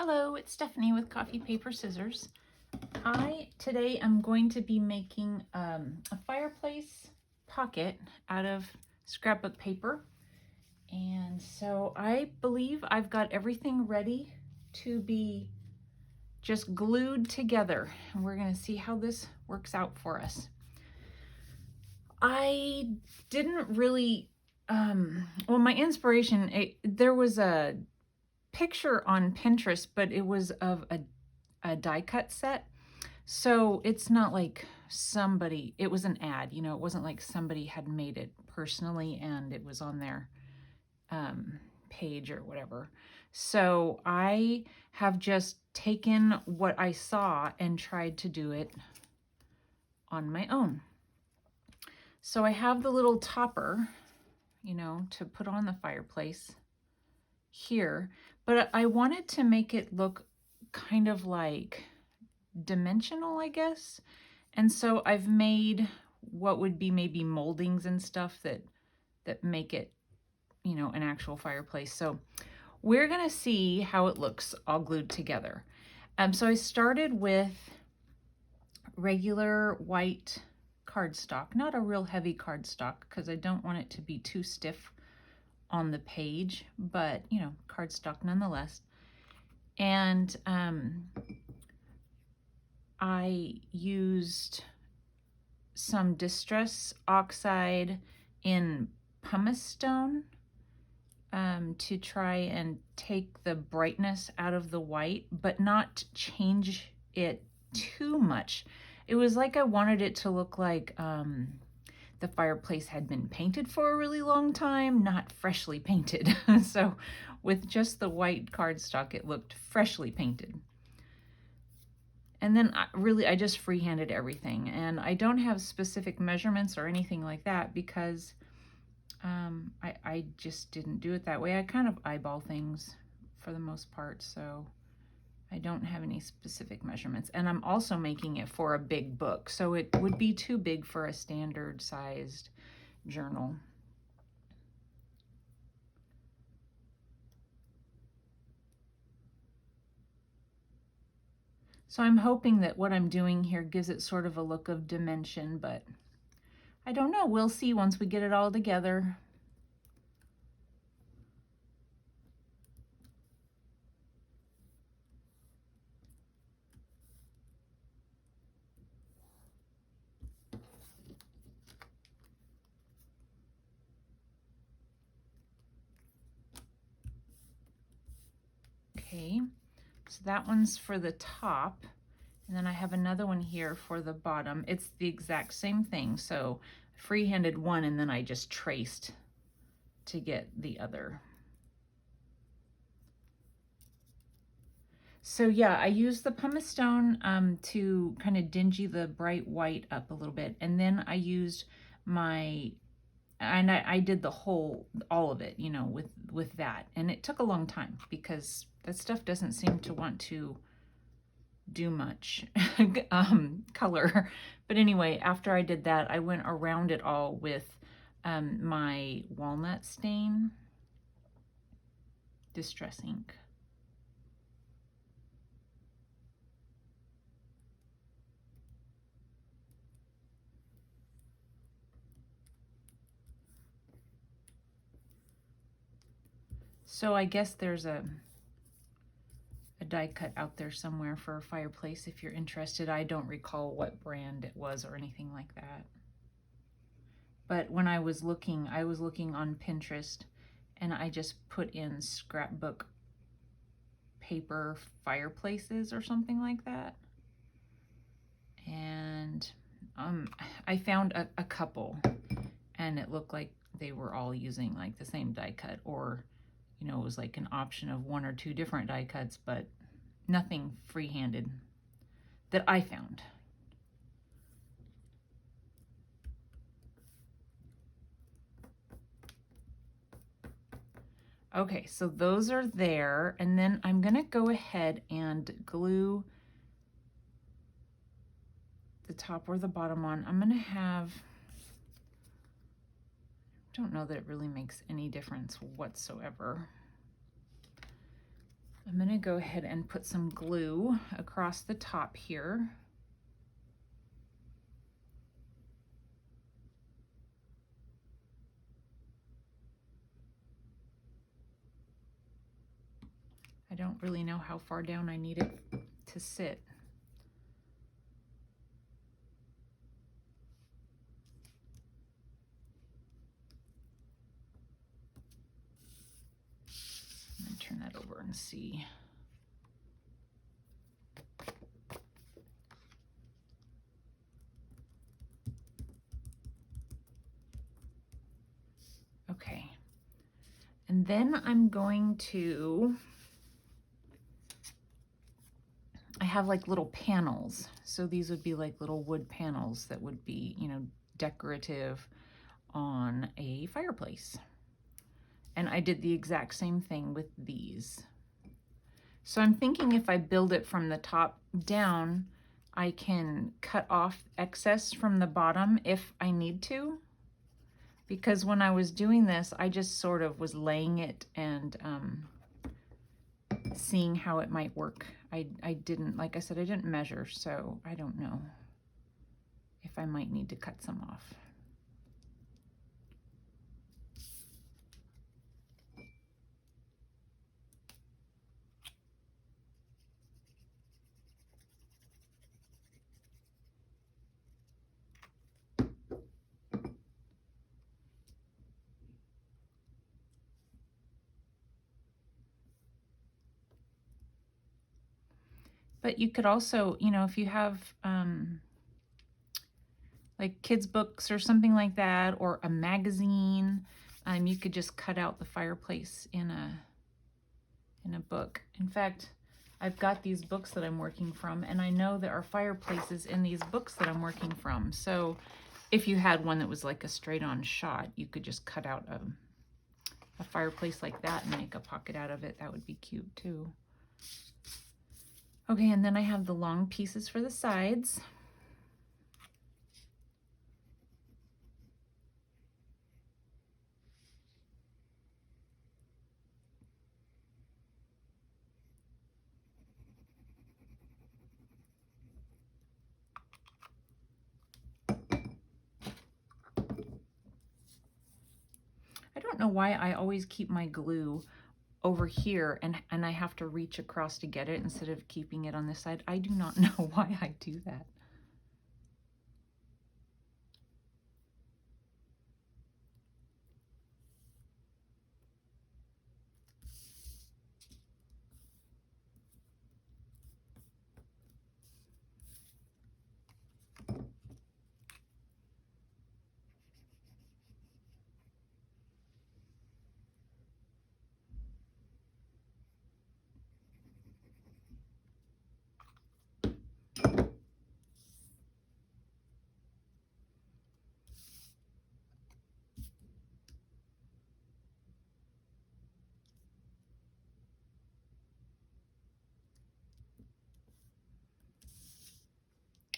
Hello, it's Stephanie with Coffee Paper Scissors. Today I'm going to be making a fireplace pocket out of scrapbook paper. And so I believe I've got everything ready to be just glued together. And we're going to see how this works out for us. I didn't really, well, my inspiration, there was a picture on Pinterest, but it was of a die cut set. So it's not like it was an ad, it wasn't like somebody had made it personally and it was on their page or whatever. So I have just taken what I saw and tried to do it on my own. So I have the little topper, to put on the fireplace here, but I wanted to make it look kind of like dimensional, I guess. And so I've made what would be maybe moldings and stuff that make it, an actual fireplace. So we're gonna see how it looks all glued together. So I started with regular white cardstock, not a real heavy cardstock because I don't want it to be too stiff on the page, but cardstock nonetheless. And I used some Distress Oxide in pumice stone to try and take the brightness out of the white, but not change it too much. It was like I wanted it to look like the fireplace had been painted for a really long time, not freshly painted. So with just the white cardstock, it looked freshly painted. And then I just freehanded everything. And I don't have specific measurements or anything like that because I just didn't do it that way. I kind of eyeball things for the most part, so I don't have any specific measurements. And I'm also making it for a big book, so it would be too big for a standard sized journal. So I'm hoping that what I'm doing here gives it sort of a look of dimension, but I don't know. We'll see once we get it all together. Okay, so that one's for the top. And then I have another one here for the bottom. It's the exact same thing. So freehanded one and then I just traced to get the other. So yeah, I used the pumice stone to kind of dingy the bright white up a little bit. And then I used I did all of it, with that. And it took a long time because that stuff doesn't seem to want to do much color. But anyway, after I did that, I went around it all with my walnut stain distress ink. So I guess there's a die cut out there somewhere for a fireplace if you're interested. I don't recall what brand it was or anything like that. But when I was looking on Pinterest and I just put in scrapbook paper fireplaces or something like that. And I found a couple and it looked like they were all using like the same die cut, or it was like an option of one or two different die cuts, but nothing freehanded that I found. Okay, so those are there, and then I'm gonna go ahead and glue the top or the bottom on. I'm gonna have, don't know that it really makes any difference whatsoever. I'm going to go ahead and put some glue across the top here. I don't really know how far down I need it to sit. I'm going to turn that over and see. Okay. And then I'm going to, I have like little panels. So these would be like little wood panels that would be, you know, decorative on a fireplace. And I did the exact same thing with these. So I'm thinking if I build it from the top down, I can cut off excess from the bottom if I need to. Because when I was doing this, I just sort of was laying it and seeing how it might work. I didn't, like I said, I didn't measure, so I don't know if I might need to cut some off. But you could also, you know, if you have like kids' books or something like that, or a magazine, you could just cut out the fireplace in a book. In fact, I've got these books that I'm working from, and I know there are fireplaces in these books that I'm working from. So if you had one that was like a straight-on shot, you could just cut out a fireplace like that and make a pocket out of it. That would be cute too. Okay, and then I have the long pieces for the sides. I don't know why I always keep my glue over here and I have to reach across to get it instead of keeping it on this side. I do not know why I do that.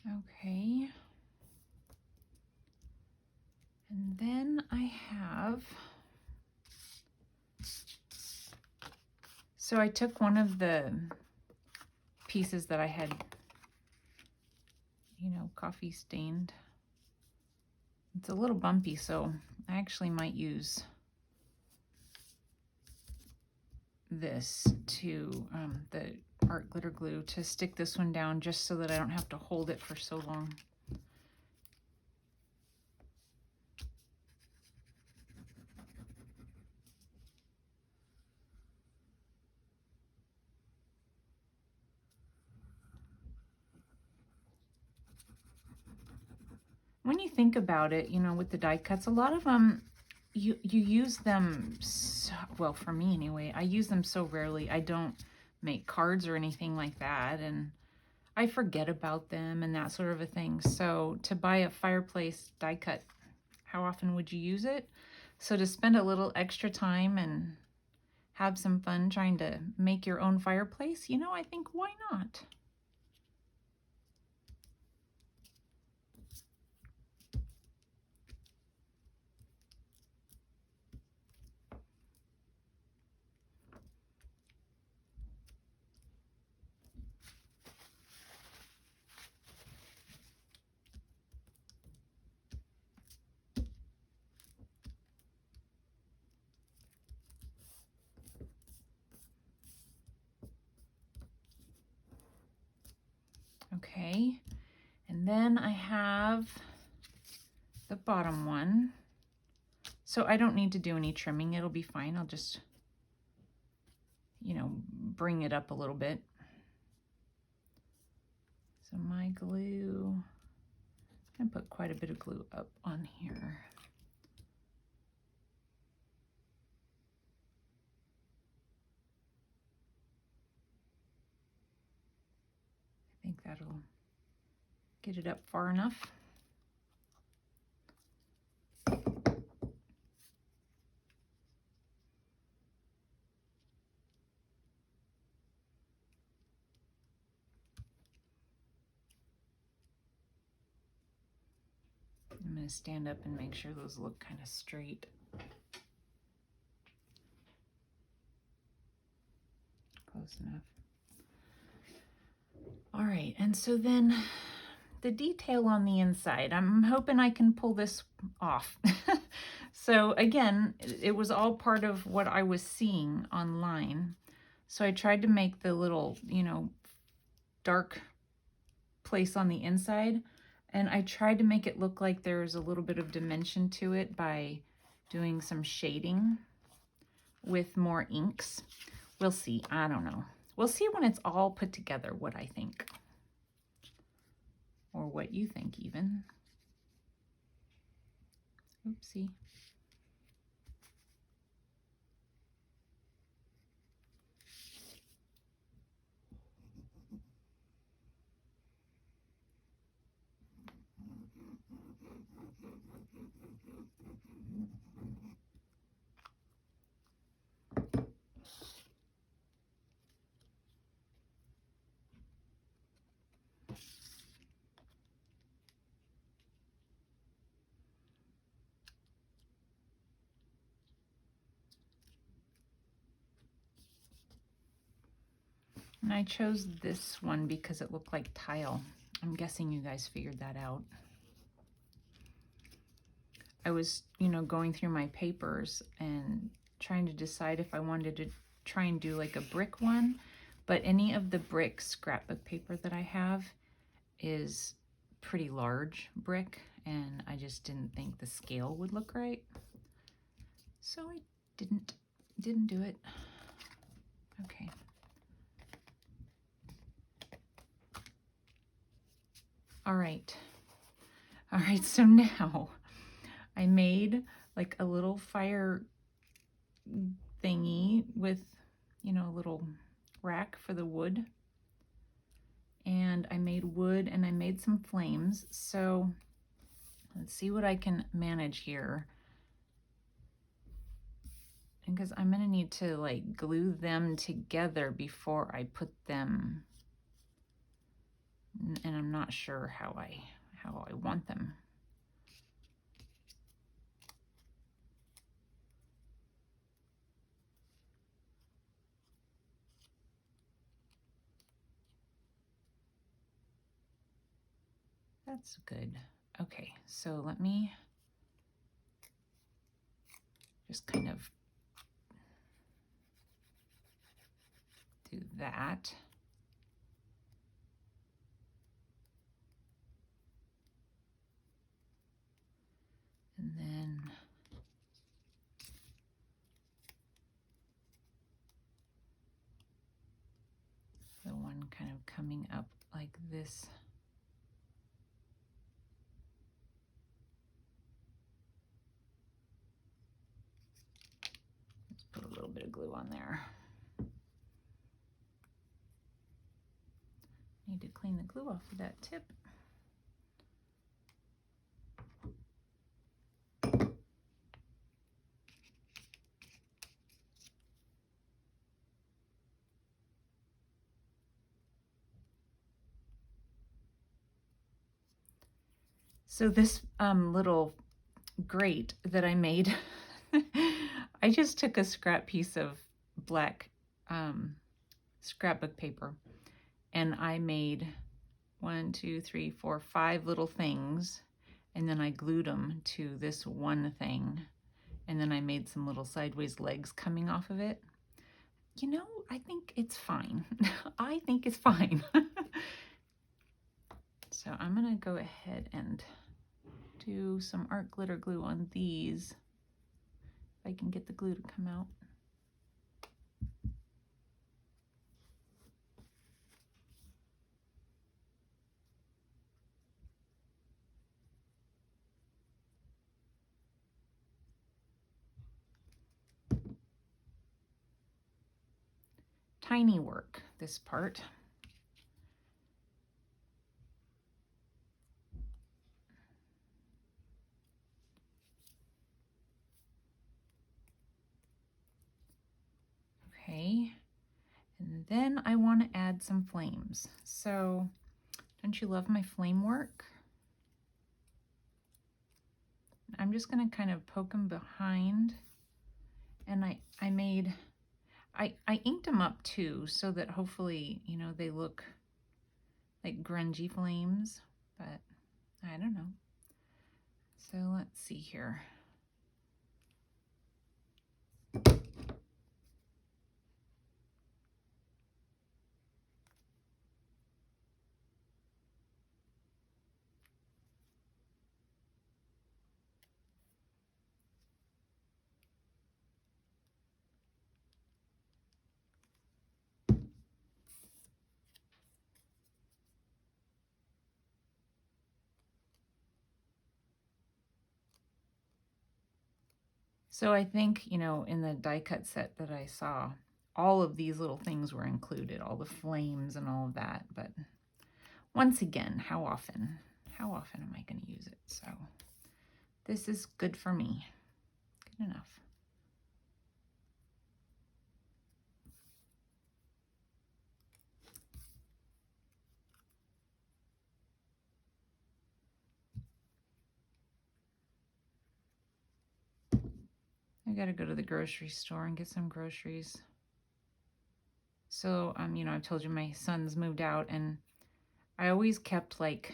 Okay. And then I have, so I took one of the pieces that I had, you know, coffee stained. It's a little bumpy, so I actually might use this to, the art glitter glue to stick this one down just so that I don't have to hold it for so long. When you think about it, you know, with the die cuts, a lot of them, you use them, so, well, for me anyway, I use them so rarely. I don't make cards or anything like that, and I forget about them and that sort of a thing. So to buy a fireplace die cut, how often would you use it? So to spend a little extra time and have some fun trying to make your own fireplace, you know, I think why not? Okay, and then I have the bottom one. So I don't need to do any trimming. It'll be fine. I'll just, you know, bring it up a little bit. So my glue, I'm gonna put quite a bit of glue up on here. I think that'll get it up far enough. I'm going to stand up and make sure those look kind of straight. Close enough. All right, and so then the detail on the inside, I'm hoping I can pull this off. So again, it was all part of what I was seeing online. So I tried to make the little, you know, dark place on the inside, and I tried to make it look like there's a little bit of dimension to it by doing some shading with more inks. We'll see. I don't know. We'll see when it's all put together what I think. Or what you think even. Oopsie. And I chose this one because it looked like tile. I'm guessing you guys figured that out. I was, you know, going through my papers and trying to decide if I wanted to try and do like a brick one, but any of the brick scrapbook paper that I have is pretty large brick, and I just didn't think the scale would look right. So I didn't do it. Okay. All right, so now I made like a little fire thingy with, you know, a little rack for the wood. And I made wood and I made some flames. So let's see what I can manage here. And because I'm gonna need to like glue them together before I put them, and I'm not sure how I want them. That's good. Okay, so let me just kind of do that. And then the one kind of coming up like this. Let's put a little bit of glue on there. Need to clean the glue off of that tip. So this little grate that I made, I just took a scrap piece of black scrapbook paper, and I made 1, 2, 3, 4, 5 little things, and then I glued them to this one thing, and then I made some little sideways legs coming off of it. You know, I think it's fine. I think it's fine. So I'm going to go ahead and do some art glitter glue on these. If I can get the glue to come out. Tiny work, this part. Okay, and then I want to add some flames. So, don't you love my flame work? I'm just going to kind of poke them behind, and I inked them up too, so that hopefully, you know, they look like grungy flames, but I don't know. So let's see here. So I think, you know, in the die cut set that I saw, all of these little things were included, all the flames and all of that. But once again, how often am I going to use it? So this is good for me. Good enough. I got to go to the grocery store and get some groceries. So, you know, I've told you my son's moved out, and I always kept, like,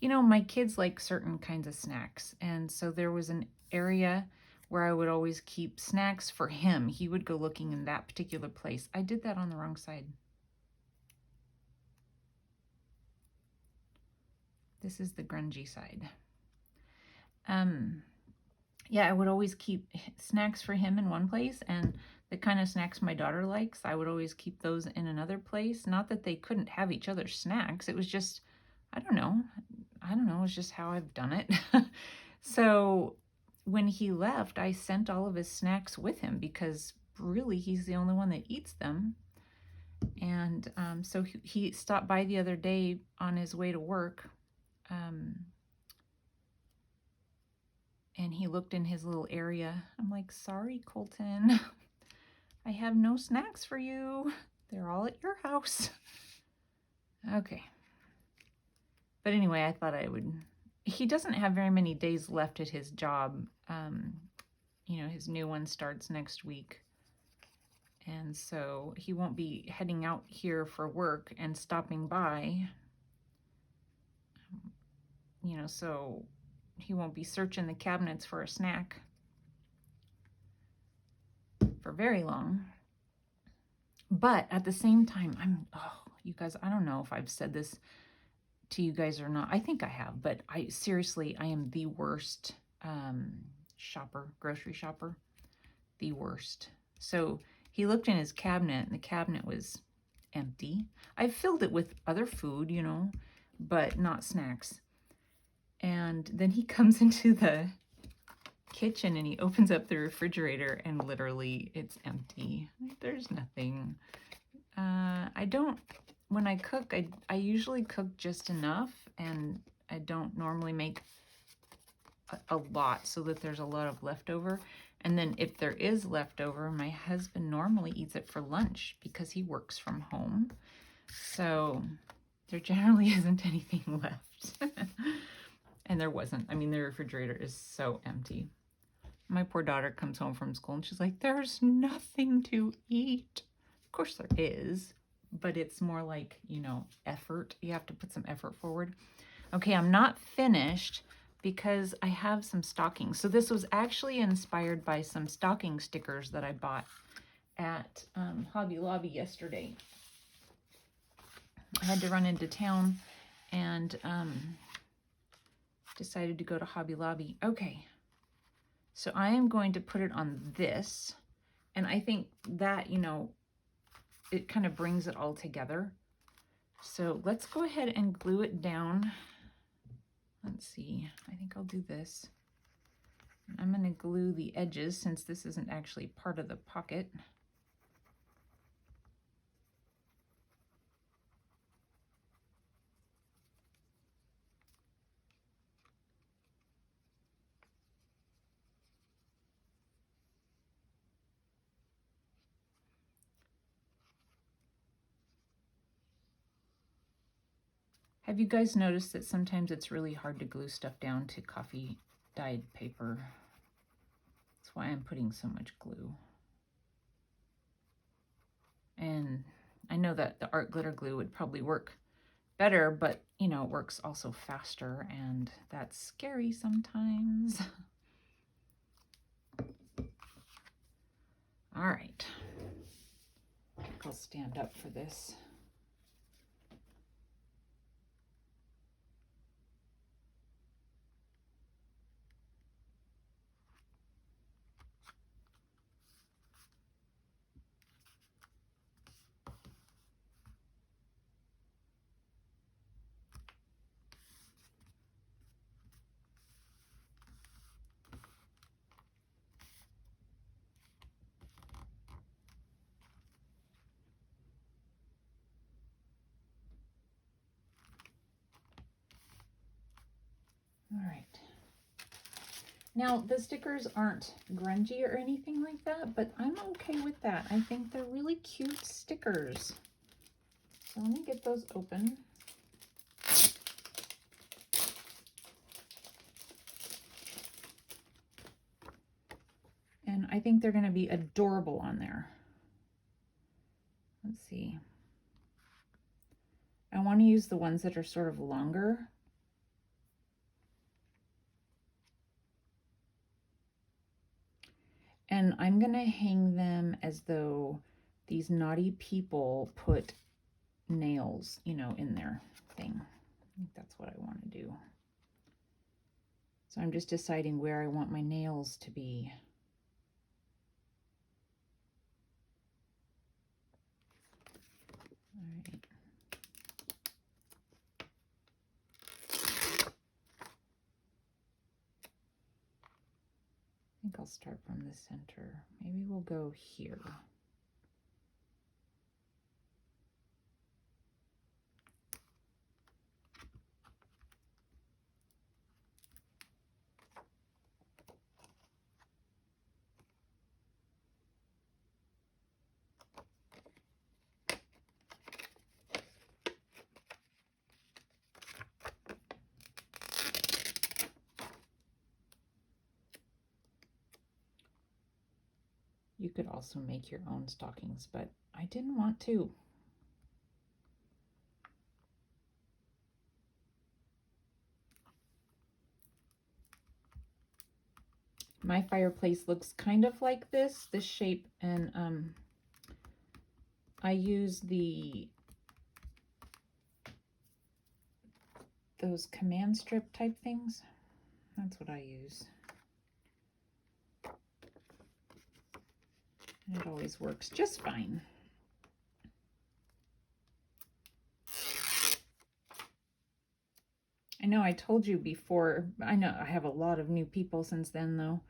you know, my kids like certain kinds of snacks. And so there was an area where I would always keep snacks for him. He would go looking in that particular place. I did that on the wrong side. This is the grungy side. Yeah, I would always keep snacks for him in one place, and the kind of snacks my daughter likes, I would always keep those in another place. Not that they couldn't have each other's snacks. It was just, I don't know. It's just how I've done it. So when he left, I sent all of his snacks with him because really he's the only one that eats them. And so he stopped by the other day on his way to work. And he looked in his little area. I'm like, sorry, Colton. I have no snacks for you. They're all at your house. Okay. But anyway, I thought I would... He doesn't have very many days left at his job. You know, his new one starts next week. And so he won't be heading out here for work and stopping by. You know, so he won't be searching the cabinets for a snack for very long. But at the same time, you guys, I don't know if I've said this to you guys or not. I think I have, but seriously, I am the worst grocery shopper, the worst. So he looked in his cabinet, and the cabinet was empty. I filled it with other food, you know, but not snacks. And then he comes into the kitchen and he opens up the refrigerator, and literally it's empty. There's nothing. When I cook, I usually cook just enough, and I don't normally make a lot so that there's a lot of leftover. And then if there is leftover, my husband normally eats it for lunch because he works from home. So there generally isn't anything left. And there wasn't. I mean, the refrigerator is so empty. My poor daughter comes home from school and she's like, there's nothing to eat. Of course there is, but it's more like, you know, effort. You have to put some effort forward. Okay, I'm not finished because I have some stockings. So this was actually inspired by some stocking stickers that I bought at Hobby Lobby yesterday. I had to run into town, and decided to go to Hobby Lobby. Okay, so I am going to put it on this, and I think that, you know, it kind of brings it all together. So let's go ahead and glue it down. Let's see, I think I'll do this. I'm going to glue the edges since this isn't actually part of the pocket. Have you guys noticed that sometimes it's really hard to glue stuff down to coffee dyed paper? That's why I'm putting so much glue. And I know that the art glitter glue would probably work better, but you know, it works also faster, and that's scary sometimes. All right, I think I'll stand up for this. All right. Now, the stickers aren't grungy or anything like that, but I'm okay with that. I think they're really cute stickers. So let me get those open. And I think they're going to be adorable on there. Let's see. I want to use the ones that are sort of longer. And I'm going to hang them as though these naughty people put nails, you know, in their thing. I think that's what I want to do. So I'm just deciding where I want my nails to be. All right. I think I'll start from the center. Maybe we'll go here. You could also make your own stockings, but I didn't want to. My fireplace looks kind of like this shape, and I use those command strip type things. That's what I use. And it always works just fine. I know I told you before, I know I have a lot of new people since then though.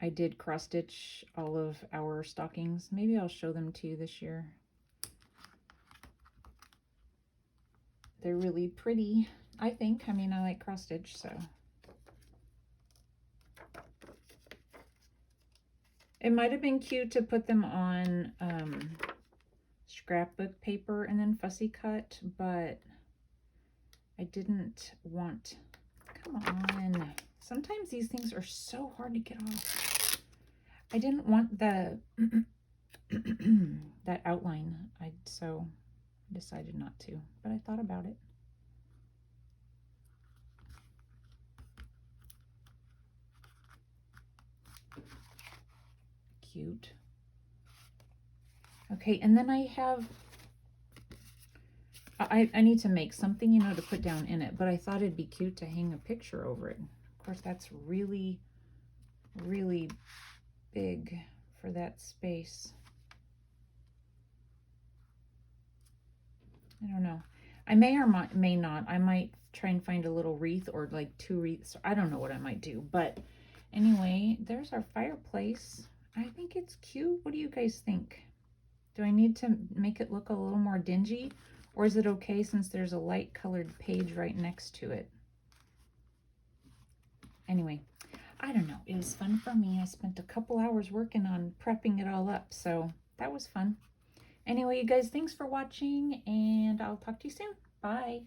I did cross stitch all of our stockings. Maybe I'll show them to you this year. They're really pretty, I think. I mean, I like cross stitch, so. It might have been cute to put them on scrapbook paper and then fussy cut, but I didn't want, come on. Sometimes these things are so hard to get off. I didn't want the that outline, so I decided not to, but I thought about it. Cute. Okay, and then I I need to make something, you know, to put down in it, but I thought it'd be cute to hang a picture over it. Of course, that's really, really big for that space. I don't know. I may or may not. I might try and find a little wreath or like 2 wreaths. I don't know what I might do. But anyway, there's our fireplace. I think it's cute. What do you guys think? Do I need to make it look a little more dingy? Or is it okay since there's a light colored page right next to it? Anyway, I don't know. It was fun for me. I spent a couple hours working on prepping it all up. So that was fun. Anyway, you guys, thanks for watching, and I'll talk to you soon. Bye.